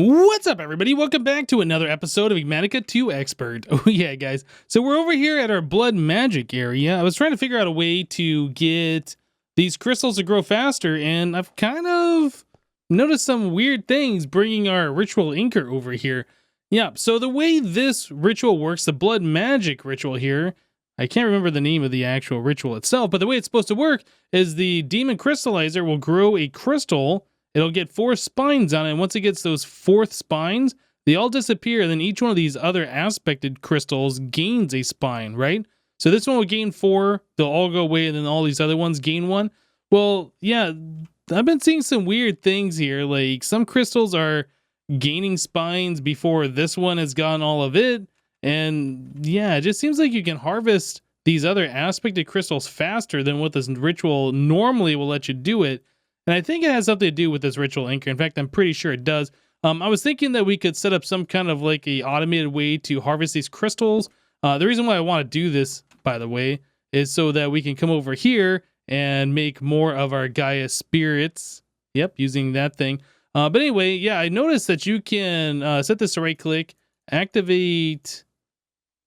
What's up, everybody? Welcome back to another episode of Enigmatica 2 Expert. Oh yeah, guys. So we're over here at our blood magic area. I was trying to figure out a way to get these crystals to grow faster, and I've kind of noticed some weird things bringing our ritual inker over here. Yeah, so the way this ritual works, the blood magic ritual here, I can't remember the name of the actual ritual itself, but the way it's supposed to work is the demon crystallizer will grow a crystal. It'll get 4 spines on it, and once it gets those 4th spines, they all disappear, and then each one of these other aspected crystals gains a spine, right? So this one will gain 4, they'll all go away, and then all these other ones gain 1. Well, yeah, I've been seeing some weird things here, like some crystals are gaining spines before this one has gotten all of it, and yeah, it just seems like you can harvest these other aspected crystals faster than what this ritual normally will let you do it. And I think it has something to do with this ritual anchor. In fact, I'm pretty sure it does. I was thinking that we could set up some kind of like a automated way to harvest these crystals. The reason why I want to do this, by the way, is so that we can come over here and make more of our Gaia spirits. Yep, using that thing. But anyway, yeah, I noticed that you can set this to right click, activate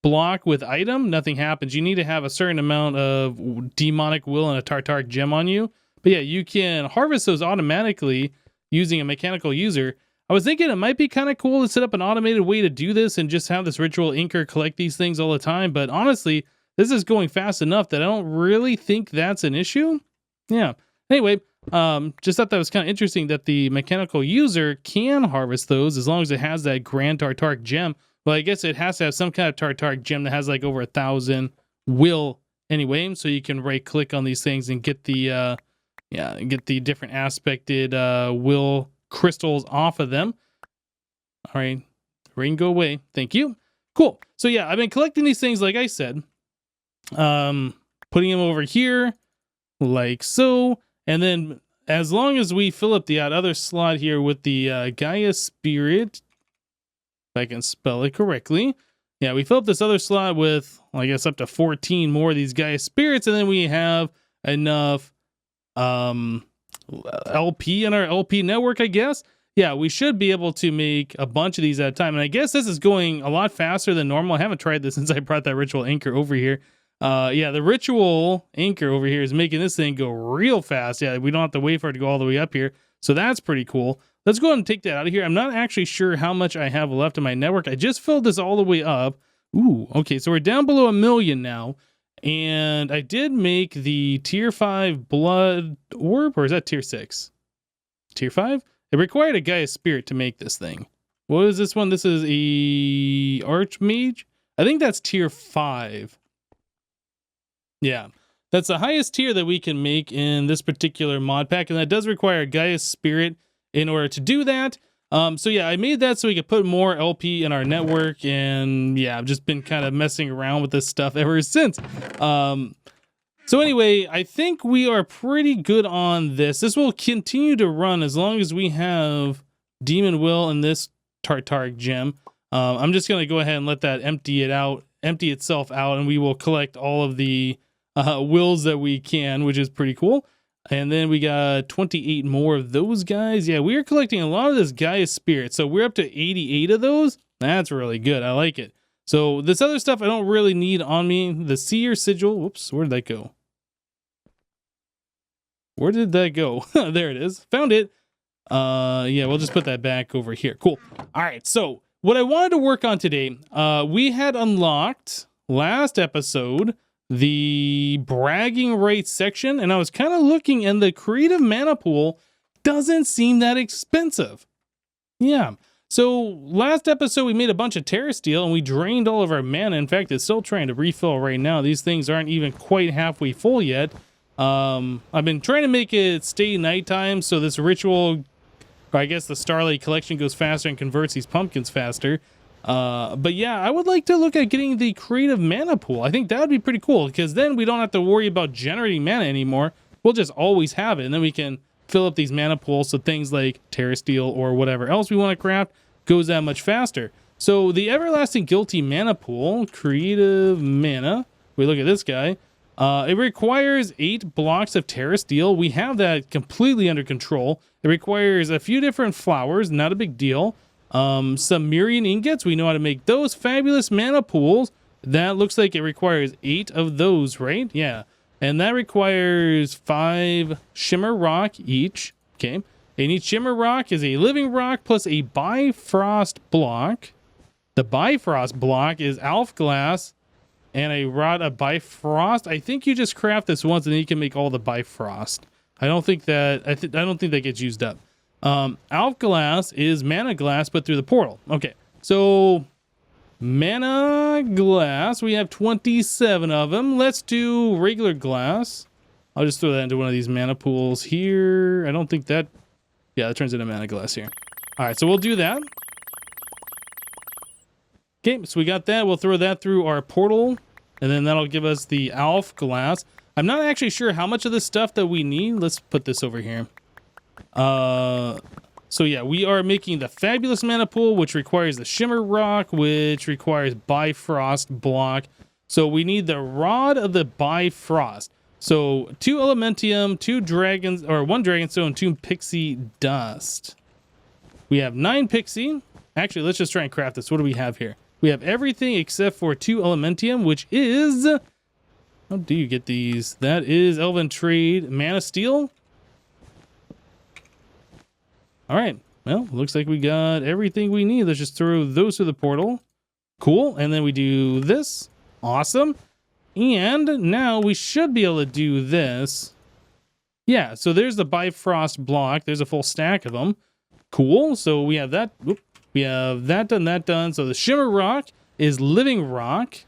block with item. Nothing happens. You need to have a certain amount of demonic will and a tartaric gem on you. But yeah, you can harvest those automatically using a mechanical user. I was thinking it might be kind of cool to set up an automated way to do this and just have this ritual inker collect these things all the time. But honestly, this is going fast enough that I don't really think that's an issue. Yeah. Anyway, just thought that was kind of interesting that the mechanical user can harvest those as long as it has that grand tartaric gem. Well, I guess it has to have some kind of tartaric gem that has like over 1,000 will anyway. So you can right click on these things and get the get the different aspected will crystals off of them. All right, rain go away. Thank you. Cool. So yeah, I've been collecting these things like I said, putting them over here like so, and then as long as we fill up the other slot here with the Gaia spirit, if I can spell it correctly. Yeah, we fill up this other slot with, I guess, up to 14 more of these Gaia spirits, and then we have enough LP in our LP network, I guess. Yeah, we should be able to make a bunch of these at a time. And I guess this is going a lot faster than normal. I haven't tried this since I brought that ritual anchor over here. Yeah, the ritual anchor over here is making this thing go real fast. Yeah, we don't have to wait for it to go all the way up here. So that's pretty cool. Let's go ahead and take that out of here. I'm not actually sure how much I have left in my network. I just filled this all the way up. Ooh, okay, so we're down below 1 million now. And I did make the tier 5 blood orb, or is that tier 6? Tier 5? It required a Gaia spirit to make this thing. What is this one? This is a archmage? I think that's tier 5. Yeah, that's the highest tier that we can make in this particular mod pack, and that does require a Gaia spirit in order to do that. So yeah, I made that so we could put more LP in our network, and yeah, I've just been kind of messing around with this stuff ever since. So anyway, I think we are pretty good on this. This will continue to run as long as we have Demon Will and this Tartaric Gem. I'm just going to go ahead and let that empty itself out, and we will collect all of the wills that we can, which is pretty cool. And then we got 28 more of those guys. Yeah, we are collecting a lot of this Gaia spirit. So we're up to 88 of those. That's really good. I like it. So this other stuff I don't really need on me. The Seer Sigil. Whoops, where did that go? Where did that go? There it is. Found it. Yeah, we'll just put that back over here. Cool. All right, so what I wanted to work on today, we had unlocked last episode the bragging rights section, and I was kind of looking, and the creative mana pool doesn't seem that expensive. Yeah, so last episode we made a bunch of Terra Steel and we drained all of our mana. In fact, it's still trying to refill right now. These things aren't even quite halfway full yet. I've been trying to make it stay nighttime so this ritual, or I guess the Starlight Collection, goes faster and converts these pumpkins faster. But yeah, I would like to look at getting the creative mana pool. I think that would be pretty cool, because then we don't have to worry about generating mana anymore. We'll just always have it, and then we can fill up these mana pools so things like Terra Steel or whatever else we want to craft goes that much faster. So the Everlasting Guilty mana pool, creative mana, we look at this guy. It requires 8 blocks of Terra Steel. We have that completely under control. It requires a few different flowers, not a big deal. Some Mirian ingots. We know how to make those. Fabulous mana pools. That looks like it requires 8 of those, right? Yeah. And that requires 5 shimmer rock each. Okay. And each shimmer rock is a living rock plus a bifrost block. The bifrost block is elf glass and a rod of bifrost. I think you just craft this once and then you can make all the bifrost. I don't think that gets used up. Elf glass is mana glass put through the portal. Okay. So mana glass, we have 27 of them. Let's do regular glass. I'll just throw that into one of these mana pools here. I don't think that, yeah, that turns into mana glass here. All right, so we'll do that. Okay, so we got that. We'll throw that through our portal, and then that'll give us the elf glass. I'm not actually sure how much of this stuff that we need. Let's put this over here. So yeah, we are making the fabulous mana pool, which requires the shimmer rock, which requires bifrost block. So we need the rod of the bifrost. So 2 elementium, 2 dragons, or 1 dragonstone, 2 pixie dust. We have 9 pixie. Actually, let's just try and craft this. What do we have here? We have everything except for 2 elementium, which is, how do you get these? That is Elven Trade Mana Steel. All right, well, looks like we got everything we need. Let's just throw those through the portal. Cool, and then we do this. Awesome. And now we should be able to do this. Yeah, so there's the Bifrost block. There's a full stack of them. Cool, so we have that. Whoop, we have that done. So the Shimmer Rock is Living Rock.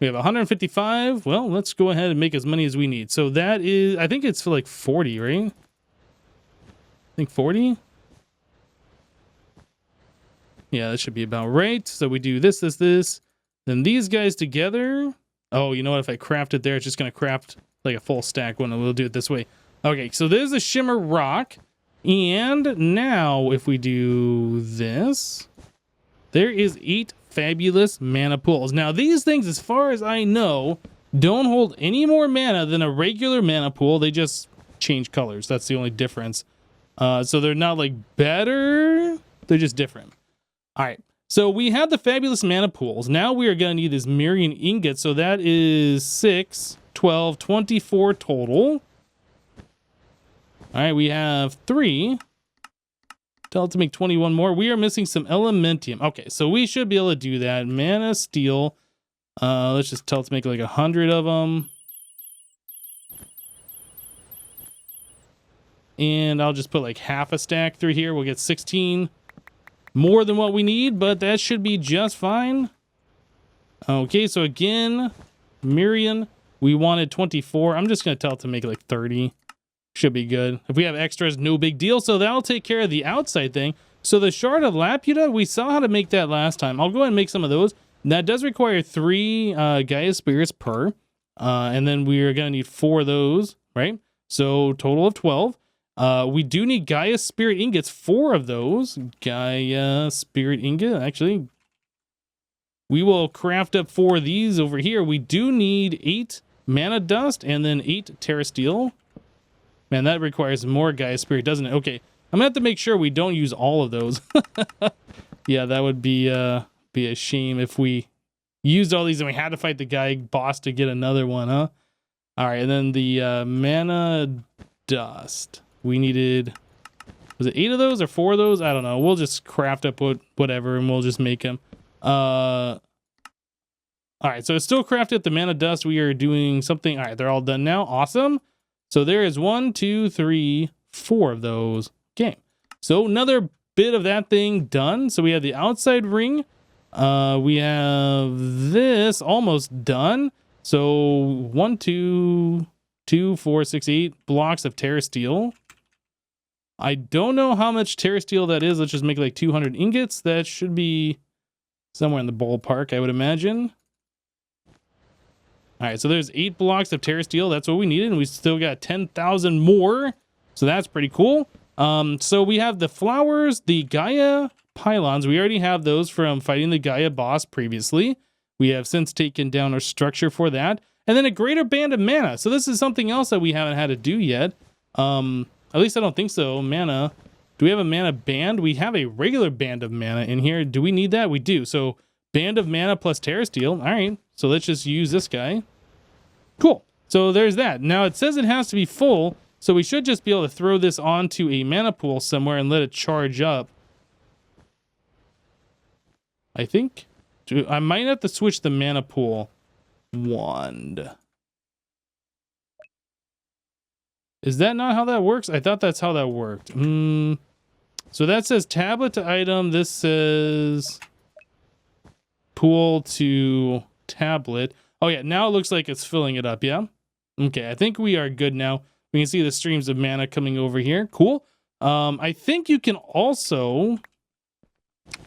We have 155. Well, let's go ahead and make as many as we need. So that is, I think it's for like 40, right? I think 40. Yeah, that should be about right. So we do this. Then these guys together. Oh, you know what? If I craft it there, it's just going to craft like a full stack one. We'll do it this way. Okay, so there's the Shimmer Rock. And now if we do this, there is 8 fabulous mana pools. Now these things, as far as I know, don't hold any more mana than a regular mana pool. They just change colors. That's the only difference. So they're not like better. They're just different. All right. So we have the fabulous mana pools. Now we are going to need this Mirian ingot. So that is 6, 12, 24 total. All right, we have 3. Tell it to make 21 more. We are missing some elementium. Okay, so we should be able to do that. Mana steel. Let's just tell it to make like 100 of them. And I'll just put like half a stack through here. We'll get 16. More than what we need, but that should be just fine. Okay, so again, Mirian, we wanted 24. I'm just going to tell it to make like 30. Should be good. If we have extras, no big deal. So that'll take care of the outside thing. So the Shard of Laputa, we saw how to make that last time. I'll go ahead and make some of those. That does require 3 Gaia Spirits per. And then we are going to need 4 of those, right? So total of 12. We do need Gaia Spirit Ingots, 4 of those. Gaia Spirit Ingot, actually. We will craft up 4 of these over here. We do need 8 Mana Dust and then 8 Terra Steel. Man, that requires more Gaia Spirit, doesn't it? Okay, I'm gonna have to make sure we don't use all of those. Yeah, that would be a shame if we used all these and we had to fight the guy boss to get another one, huh? All right, and then the Mana Dust. We needed, was it 8 of those or 4 of those? I don't know. We'll just craft up whatever and we'll just make them. All right, so it's still crafted. The Mana Dust, we are doing something. All right, they're all done now. Awesome. So there is 1, 2, 3, 4 of those. Okay. So another bit of that thing done. So we have the outside ring. We have this almost done. So 1, 2, 4, 6, 8 blocks of Terra Steel. I don't know how much Terra Steel that is. Let's just make like 200 ingots. That should be somewhere in the ballpark, I would imagine. All right, so there's 8 blocks of Terra Steel. That's what we needed, and we still got 10,000 more. So that's pretty cool. So we have the flowers, the Gaia pylons. We already have those from fighting the Gaia boss previously. We have since taken down our structure for that. And then a greater band of mana. So this is something else that we haven't had to do yet. At least I don't think so. Mana. Do we have a mana band? We have a regular band of mana in here. Do we need that? We do. So band of mana plus Terra Steel. All right. So let's just use this guy. Cool. So there's that. Now it says it has to be full. So we should just be able to throw this onto a mana pool somewhere and let it charge up. I think. I might have to switch the mana pool wand. Is that not how that works? I thought that's how that worked. So that says tablet to item. This says pool to tablet. Oh yeah, now it looks like it's filling it up, yeah? Okay, I think we are good now. We can see the streams of mana coming over here. Cool. I think you can also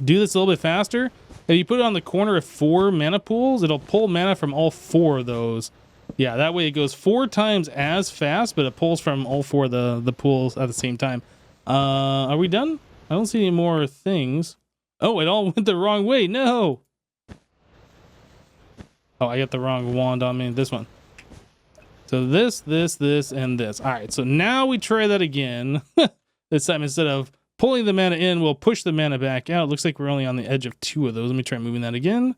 do this a little bit faster. If you put it on the corner of 4 mana pools, it'll pull mana from all 4 of those. Yeah, that way it goes 4 times as fast, but it pulls from all 4 of the pools at the same time. Are we done? I don't see any more things. Oh, it all went the wrong way. No. Oh, I got the wrong wand on me. This one. So this, and this. All right, so now we try that again. This time, instead of pulling the mana in, we'll push the mana back out. It looks like we're only on the edge of 2 of those. Let me try moving that again.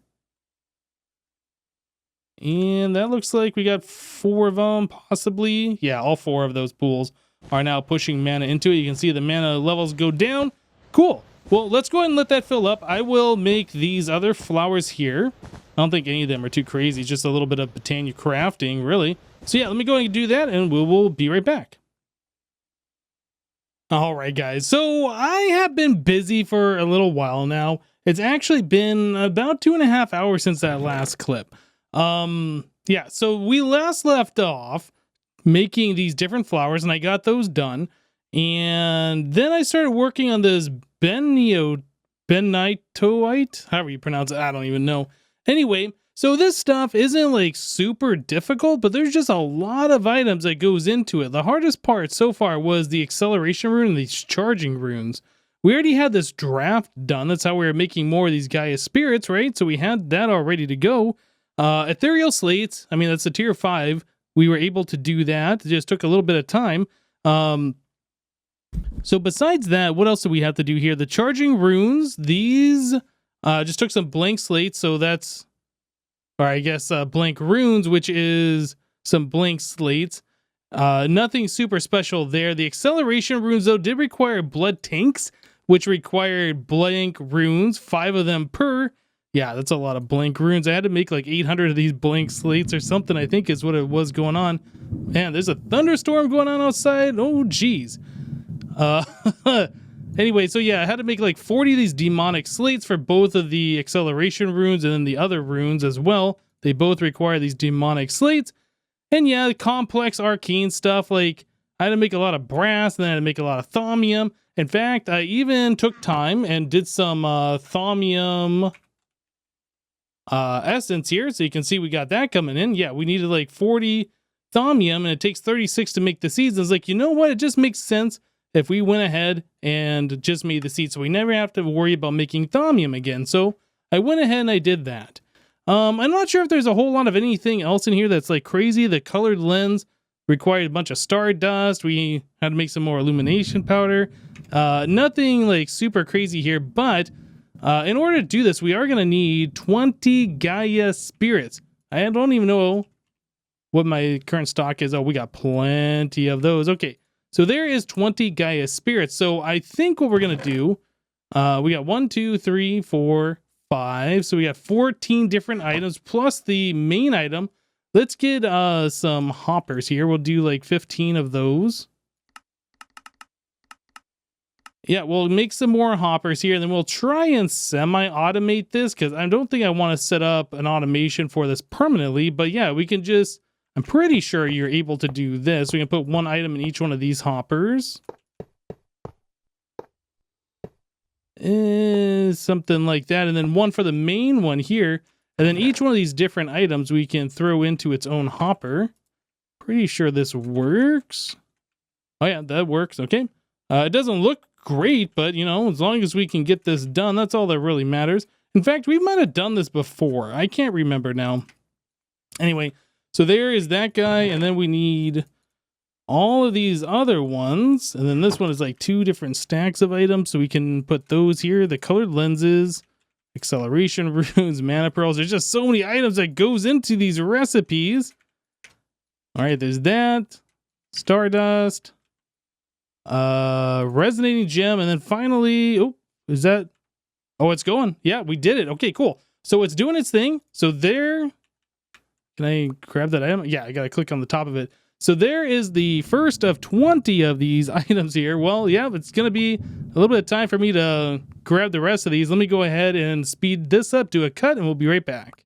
And that looks like we got 4 of them, possibly. Yeah, all 4 of those pools are now pushing mana into it. You can see the mana levels go down. Cool. Well, let's go ahead and let that fill up. I will make these other flowers here. I don't think any of them are too crazy. It's just a little bit of botania crafting, really. So yeah, let me go ahead and do that, and we will be right back. All right, guys. So I have been busy for a little while now. It's actually been about 2.5 hours since that last clip. Yeah, so we last left off making these different flowers, and I got those done. And then I started working on this benitoite, however you pronounce it, I don't even know. Anyway, so this stuff isn't like super difficult, but there's just a lot of items that goes into it. The hardest part so far was the acceleration rune and these charging runes. We already had this draft done. That's how we were making more of these Gaia spirits, right? So we had that all ready to go. Ethereal slates, I mean, that's a tier 5. We were able to do that. It just took a little bit of time. So besides that, what else do we have to do here? The charging runes, these just took some blank slates. So that's, or I guess blank runes, which is some blank slates. Nothing super special there. The acceleration runes, though, did require blood tanks, which required blank runes, 5 of them per. Yeah, that's a lot of blank runes. I had to make like 800 of these blank slates or something, I think is what it was going on. Man, there's a thunderstorm going on outside. Oh, geez. Anyway, so yeah, I had to make like 40 of these demonic slates for both of the acceleration runes and then the other runes as well. They both require these demonic slates. And yeah, the complex arcane stuff, like I had to make a lot of brass, and then I had to make a lot of thaumium. In fact, I even took time and did some thaumium essence here, so you can see we got that coming in. Yeah, we needed like 40 thaumium, and it takes 36 to make the seeds. I was like, you know what? It just makes sense if we went ahead and just made the seeds, so we never have to worry about making thaumium again. So I went ahead and I did that. I'm not sure if there's a whole lot of anything else in here that's like crazy. The colored lens required a bunch of stardust. We had to make some more illumination powder. Nothing like super crazy here, but in order to do this, we are going to need 20 Gaia spirits. I don't even know what my current stock is. Oh, we got plenty of those. Okay, so there is 20 Gaia spirits. So I think what we're going to do, we got 1, 2, 3, 4, 5. So we got 14 different items plus the main item. Let's get some hoppers here. We'll do like 15 of those. Yeah, we'll make some more hoppers here, and then we'll try and semi-automate this, because I don't think I want to set up an automation for this permanently, but yeah, we can just, I'm pretty sure you're able to do this. We can put 1 item in each one of these hoppers. Something like that, and then 1 for the main one here, and then each one of these different items we can throw into its own hopper. Pretty sure this works. Oh yeah, that works, okay. It doesn't look great, but you know, as long as we can get this done, that's all that really matters. In fact, we might have done this before. I can't remember now. Anyway, so there is that guy, and then we need all of these other ones. And then this one is like 2 different stacks of items. So we can put those here. The colored lenses, acceleration runes, mana pearls. There's just so many items that goes into these recipes. All right, there's that. Stardust. Resonating gem. And then finally, oh, is that? Oh, it's going. Yeah, we did it. Okay, cool. So it's doing its thing. So there, can I grab that item? Yeah, I got to click on the top of it. So there is the first of 20 of these items here. Well, yeah, it's going to be a little bit of time for me to grab the rest of these. Let me go ahead and speed this up to a cut, and we'll be right back.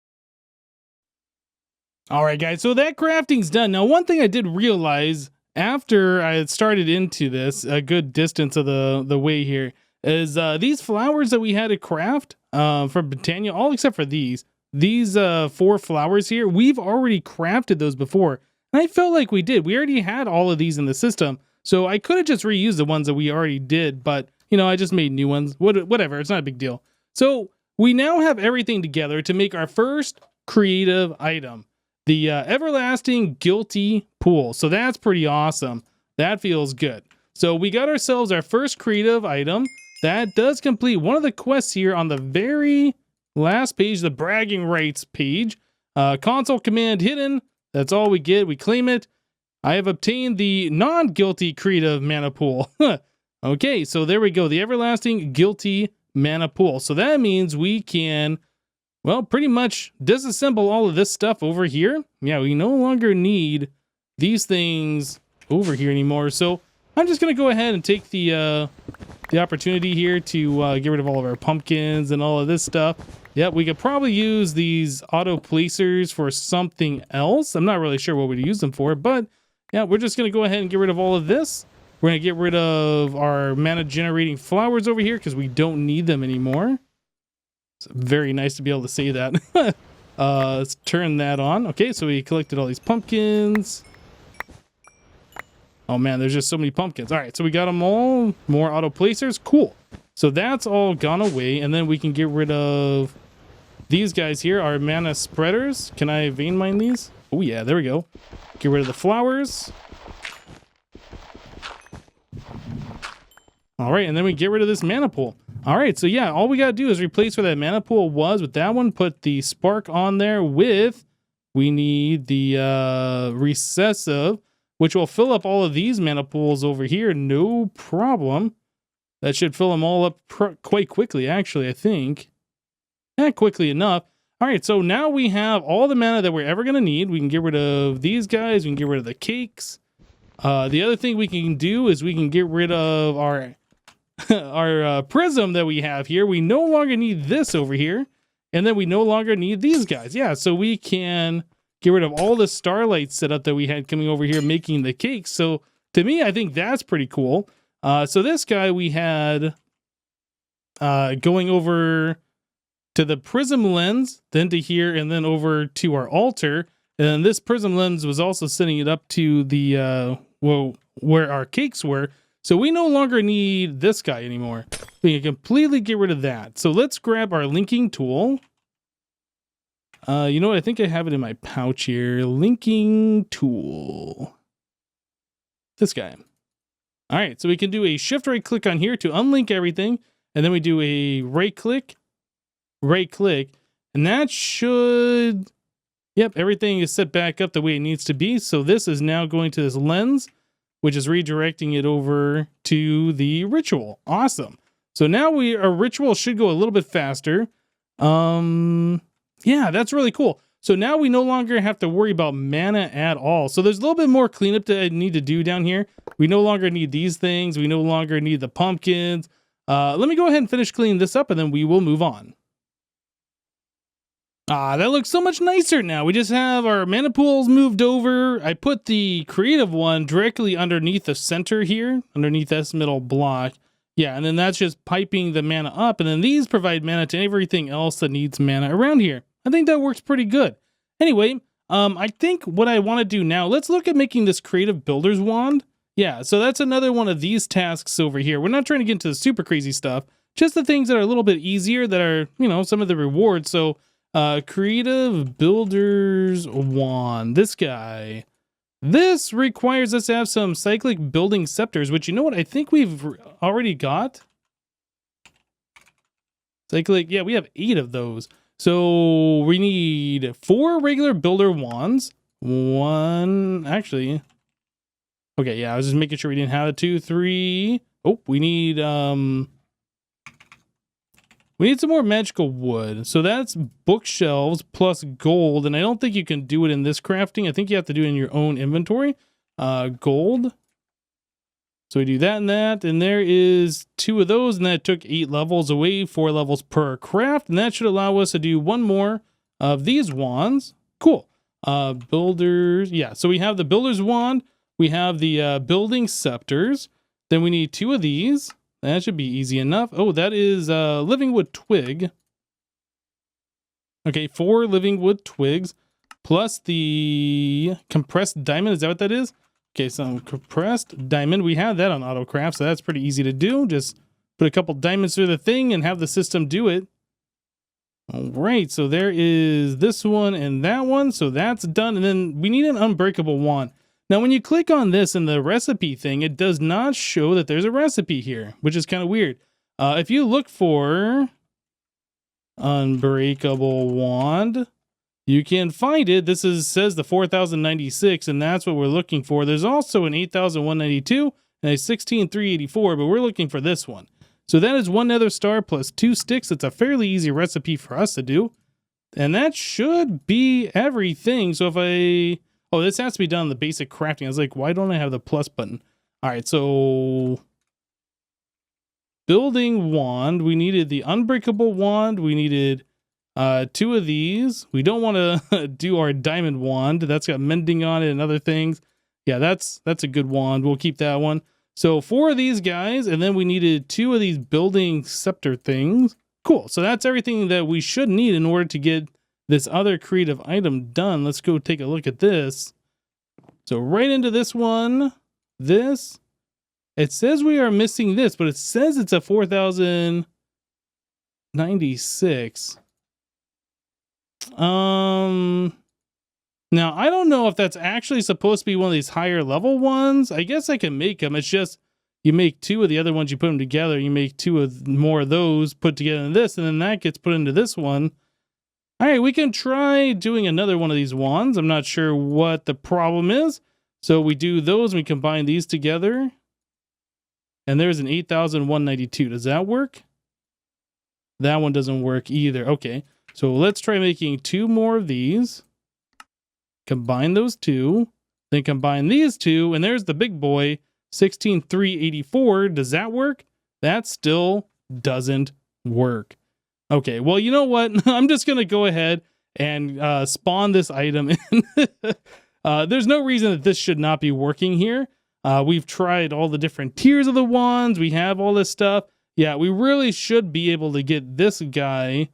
All right, guys, so that crafting's done. Now, one thing I did realize after I had started into this, a good distance of the way here, is these flowers that we had to craft from Britannia, all except for these 4 flowers here, we've already crafted those before. And I felt like we did. We already had all of these in the system. So I could have just reused the ones that we already did, but, you know, I just made new ones. Whatever, it's not a big deal. So we now have everything together to make our first creative item, the Everlasting Guilty Pool. So that's pretty awesome. That feels good. So we got ourselves our first creative item. That does complete one of the quests here on the very last page, the bragging rights page. Console command hidden. That's all we get. We claim it. I have obtained the non-guilty creative mana pool. Okay, so there we go. The Everlasting Guilty Mana Pool. So that means we can, well, pretty much disassemble all of this stuff over here. Yeah, we no longer need these things over here anymore. So I'm just going to go ahead and take the opportunity here to get rid of all of our pumpkins and all of this stuff. Yep, we could probably use these auto placers for something else. I'm not really sure what we'd use them for, but yeah, we're just going to go ahead and get rid of all of this. We're going to get rid of our mana generating flowers over here because we don't need them anymore. It's very nice to be able to say that. Let's turn that on. Okay, so we collected all these pumpkins. Oh man, there's just so many pumpkins. All right, so we got them all. More auto placers. Cool. So that's all gone away, and then we can get rid of these guys here, our mana spreaders. Can I vein mine these? Oh yeah, there we go. Get rid of the flowers. All right, and then we get rid of this mana pool. All right, so yeah, all we got to do is replace where that mana pool was with that one, put the spark on there with, we need the recessive, which will fill up all of these mana pools over here, no problem. That should fill them all up quite quickly, actually, I think. Not quickly enough. All right, so now we have all the mana that we're ever going to need. We can get rid of these guys. We can get rid of the cakes. The other thing we can do is we can get rid of our our prism that we have here. We no longer need this over here. And then we no longer need these guys. Yeah, so we can get rid of all the starlight setup that we had coming over here making the cakes. So to me, I think that's pretty cool. So this guy we had going over to the prism lens, then to here, and then over to our altar. And then this prism lens was also sending it up to the, well, where our cakes were. So we no longer need this guy anymore. We can completely get rid of that. So let's grab our linking tool. You know what? I think I have it in my pouch here. Linking tool. This guy. All right, so we can do a shift right click on here to unlink everything. And then we do a right click, and that should, yep, everything is set back up the way it needs to be. So this is now going to this lens, which is redirecting it over to the ritual. Awesome. So now our ritual should go a little bit faster. Yeah, that's really cool. So now we no longer have to worry about mana at all. So there's a little bit more cleanup that I need to do down here. We no longer need these things. We no longer need the pumpkins. Let me go ahead and finish cleaning this up, and then we will move on. That looks so much nicer now. We just have our mana pools moved over. I put the creative one directly underneath the center here, underneath this middle block. Yeah, and then that's just piping the mana up, and then these provide mana to everything else that needs mana around here. I think that works pretty good. Anyway, I think what I want to do now, let's look at making this creative builder's wand. Yeah, so that's another one of these tasks over here. We're not trying to get into the super crazy stuff, just the things that are a little bit easier that are, you know, some of the rewards. So creative builder's wand, this guy. This requires us to have some cyclic building scepters, which, you know what, I think we've already got. Cyclic, yeah, we have 8 of those. So we need 4 regular builder wands. Actually. Okay, yeah, I was just making sure we didn't have a 2, 3. Oh, we need some more magical wood. So that's bookshelves plus gold, and I don't think you can do it in this crafting. I think you have to do it in your own inventory. Gold. So we do that and there is 2 of those, and that took 8 levels away, 4 levels per craft, and that should allow us to do 1 more of these wands. Cool. Builders, yeah, so we have the builder's wand, we have the building scepters, then we need 2 of these. That should be easy enough. Oh, that is living wood twig. Okay, 4 living wood twigs, plus the compressed diamond, is that what that is? Okay, so compressed diamond, we have that on AutoCraft, so that's pretty easy to do. Just put a couple diamonds through the thing and have the system do it. All right, so there is this one and that one, so that's done. And then we need an unbreakable wand. Now, when you click on this in the recipe thing, it does not show that there's a recipe here, which is kind of weird. If you look for unbreakable wand, you can find it. This says the 4096, and that's what we're looking for. There's also an 8192 and a 16384, but we're looking for this one. So that is 1 nether star plus 2 sticks. It's a fairly easy recipe for us to do. And that should be everything. So if oh, this has to be done in the basic crafting. I was like, why don't I have the plus button? All right, so building wand. We needed the unbreakable wand. We needed 2 of these. We don't want to do our diamond wand. That's got mending on it and other things. Yeah, that's a good wand. We'll keep that one. So 4 of these guys, and then we needed 2 of these building scepter things. Cool. So that's everything that we should need in order to get this other creative item done. Let's go take a look at this. So right into this one, this. It says we are missing this, but it says it's a 4096. Now, I don't know if that's actually supposed to be one of these higher level ones. I guess I can make them. It's just you make 2 of the other ones, you put them together. You make 2 of more of those put together in this, and then that gets put into this one. All right, we can try doing another one of these wands. I'm not sure what the problem is. So we do those, and we combine these together. And there's an 8192. Does that work? That one doesn't work either. Okay, so let's try making 2 more of these. Combine those 2, then combine these 2, and there's the big boy, 16384. Does that work? That still doesn't work. Okay, well, you know what? I'm just going to go ahead and spawn this item in. There's no reason that this should not be working here. We've tried all the different tiers of the wands. We have all this stuff. Yeah, we really should be able to get this guy.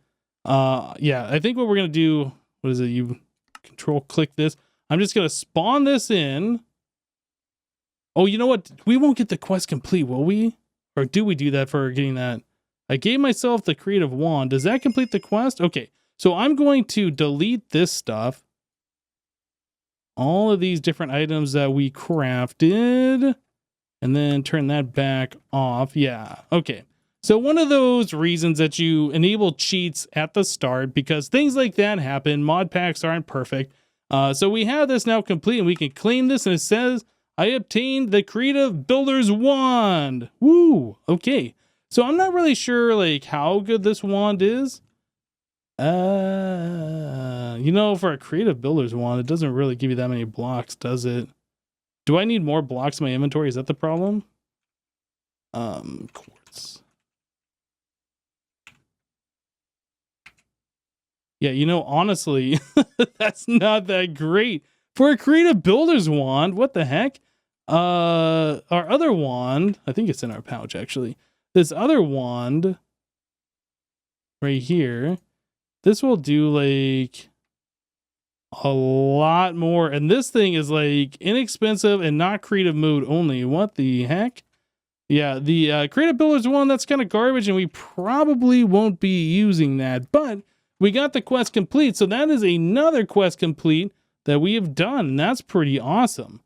Yeah, I think what we're going to do, what is it? You control click this. I'm just going to spawn this in. Oh, you know what? We won't get the quest complete, will we? Or do we do that for getting that? I gave myself the creative wand. Does that complete the quest? Okay, so I'm going to delete this stuff. All of these different items that we crafted. And then turn that back off. Yeah, okay. So one of those reasons that you enable cheats at the start, because things like that happen. Mod packs aren't perfect. So we have this now complete, and we can claim this, and it says, I obtained the Creative Builder's Wand. Woo! Okay. So I'm not really sure like how good this wand is. You know, for a Creative Builder's Wand, it doesn't really give you that many blocks, does it? Do I need more blocks in my inventory? Is that the problem? Quartz. Yeah, you know, honestly, that's not that great. For a Creative Builder's Wand, what the heck? Our other wand, I think it's in our pouch, actually. This other wand, right here, this will do, like, a lot more. And this thing is, like, inexpensive and not creative mode only. What the heck? Yeah, the Creative Builder's Wand, that's kind of garbage, and we probably won't be using that. But we got the quest complete, so that is another quest complete that we have done, and that's pretty awesome.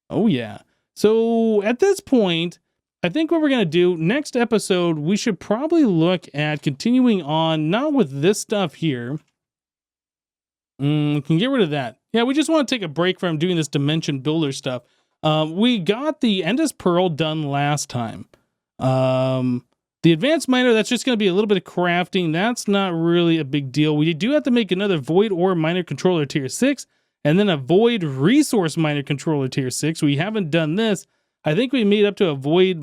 Oh yeah. So at this point, I think what we're going to do next episode, we should probably look at continuing on, not with this stuff here. Can get rid of that. Yeah, we just want to take a break from doing this dimension builder stuff. We got the Endless Pearl done last time. The advanced miner, that's just going to be a little bit of crafting. That's not really a big deal. We do have to make another void ore miner controller tier 6, and then a void resource miner controller tier 6. We haven't done this. I think we made up to a void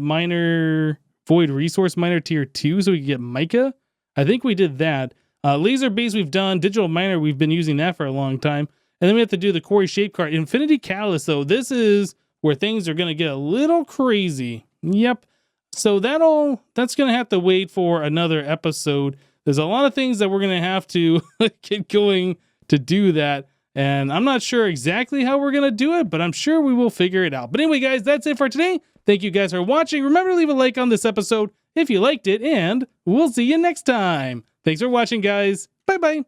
resource miner tier 2 so we could get mica. I think we did that. Laser base we've done. Digital miner, we've been using that for a long time. And then we have to do the quarry shape card. Infinity Catalyst, though, this is where things are going to get a little crazy. Yep. So that's going to have to wait for another episode. There's a lot of things that we're going to have to get going to do that. And I'm not sure exactly how we're going to do it, but I'm sure we will figure it out. But anyway, guys, that's it for today. Thank you guys for watching. Remember to leave a like on this episode if you liked it, and we'll see you next time. Thanks for watching, guys. Bye-bye.